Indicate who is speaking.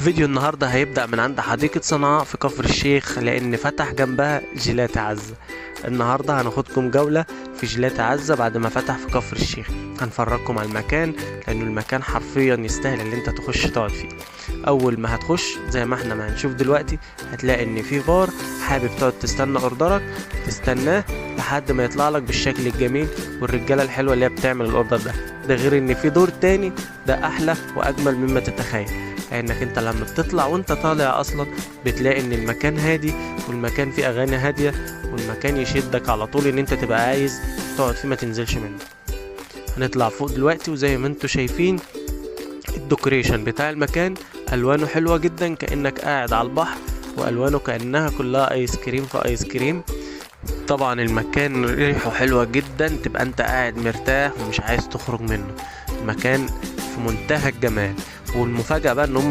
Speaker 1: فيديو النهاردة هيبدأ من عند حديقة صنعاء في كفر الشيخ، لأن فتح جنبها جيلاتي عزة. النهاردة هناخدكم جولة في جيلاتي عزة بعد ما فتح في كفر الشيخ. هنفرجكم على المكان، لأنه المكان حرفيا يستاهل اللي انت تخش تقعد فيه. أول ما هتخش زي ما احنا ما هنشوف دلوقتي، هتلاقي ان في بار. حابب تقعد تستنى اوردرك تستناه لحد ما يطلع لك بالشكل الجميل والرجالة الحلوة اللي هي بتعمل الاوردر ده غير ان في دور تاني ده احلى واجمل مما تتخيل، لانك انت لما بتطلع وانت طالع اصلا بتلاقي ان المكان هادي، والمكان فيه اغاني هادية، والمكان يشدك على طول ان انت تبقى عايز تقعد فيه ما تنزلش منه. هنطلع فوق دلوقتي، وزي ما انتوا شايفين الديكوريشن بتاع المكان الوانه حلوة جدا، كأنك قاعد على البحر، والوانه كأنها كلها ايس كريم في ايس كريم. طبعا المكان ريحه حلوة جدا، تبقى انت قاعد مرتاح ومش عايز تخرج منه. المكان في منتهى الجمال، والمفاجأة بقى ان هم